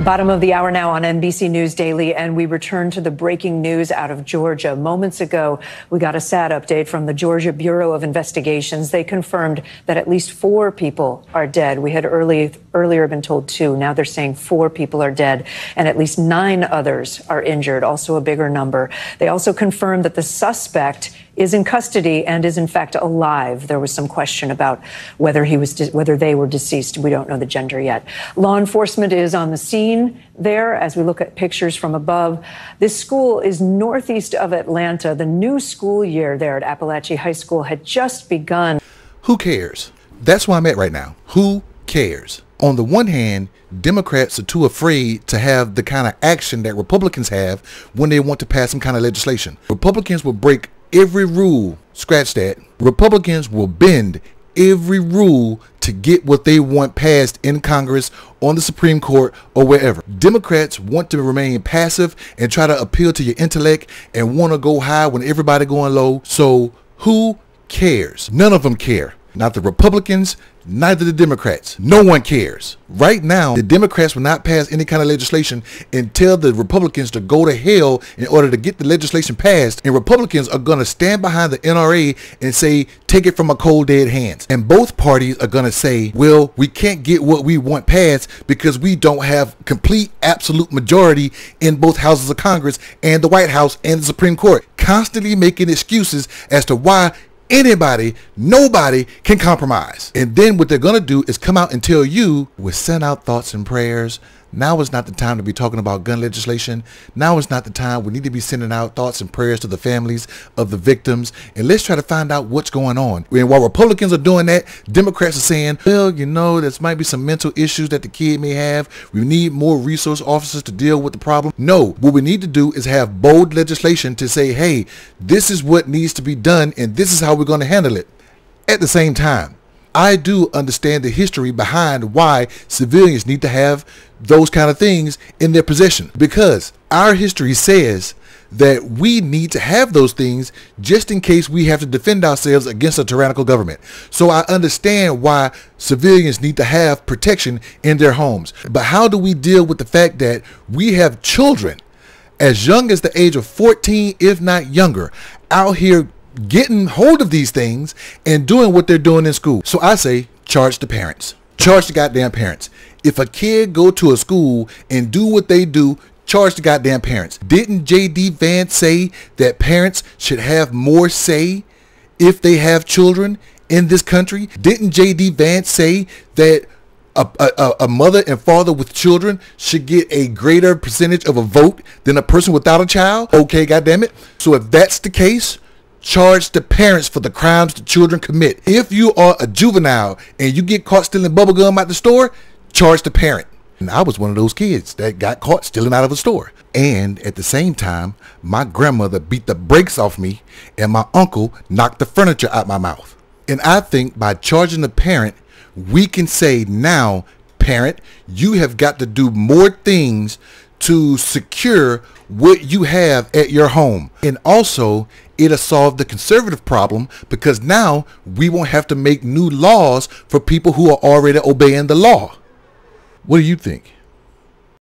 Bottom of the hour now on NBC News Daily, and we return to the breaking news out of Georgia. Moments ago, we got a sad update from the Georgia Bureau of Investigations. They confirmed that at least 4 people are dead. We had earlier been told 2. Now they're saying 4 people are dead, and at least 9 others are injured, also a bigger number. They also confirmed that the suspect is in custody and is in fact alive. There was some question about whether they were deceased. We don't know the gender yet. Law enforcement is on the scene there as we look at pictures from above. This school is northeast of Atlanta. The new school year there at Appalachia High School had just begun. Who cares? That's where I'm at right now. Who cares? On the one hand, Democrats are too afraid to have the kind of action that Republicans have when they want to pass some kind of legislation. Republicans will break every rule, scratch that. Republicans will bend every rule to get what they want passed in Congress, on the Supreme Court, or wherever. Democrats want to remain passive and try to appeal to your intellect and want to go high when everybody going low. So who cares? None of them care. Not the Republicans, neither the Democrats. No one cares. Right now, the Democrats will not pass any kind of legislation and tell the Republicans to go to hell in order to get the legislation passed. And Republicans are going to stand behind the NRA and say, take it from a cold dead hands. And both parties are going to say, well, we can't get what we want passed because we don't have complete absolute majority in both houses of Congress and the White House and the Supreme Court. Constantly making excuses as to why nobody can compromise. And then what they're going to do is come out and tell you, we send out thoughts and prayers. Now is not the time to be talking about gun legislation. Now is not the time. We need to be sending out thoughts and prayers to the families of the victims. And let's try to find out what's going on. And while Republicans are doing that, Democrats are saying, well, you know, there might be some mental issues that the kid may have. We need more resource officers to deal with the problem. No, what we need to do is have bold legislation to say, hey, this is what needs to be done and this is how we're going to handle it. At the same time, I do understand the history behind why civilians need to have those kind of things in their possession, because our history says that we need to have those things just in case we have to defend ourselves against a tyrannical government. So I understand why civilians need to have protection in their homes. But how do we deal with the fact that we have children as young as the age of 14, if not younger, out here getting hold of these things and doing what they're doing in school? So I say, charge the parents. Charge the goddamn parents. If a kid go to a school and do what they do, charge the goddamn parents. Didn't J.D. Vance say that parents should have more say if they have children in this country? Didn't J.D. Vance say that a mother and father with children should get a greater percentage of a vote than a person without a child? Okay, goddamn it. So if that's the case, charge the parents for the crimes the children commit. If you are a juvenile and you get caught stealing bubblegum out the store, charge the parent. And I was one of those kids that got caught stealing out of a store. And at the same time, my grandmother beat the brakes off me and my uncle knocked the furniture out my mouth. And I think by charging the parent, we can say, now, parent, you have got to do more things to secure what you have at your home. And also, it'll solve the conservative problem because now we won't have to make new laws for people who are already obeying the law. What do you think?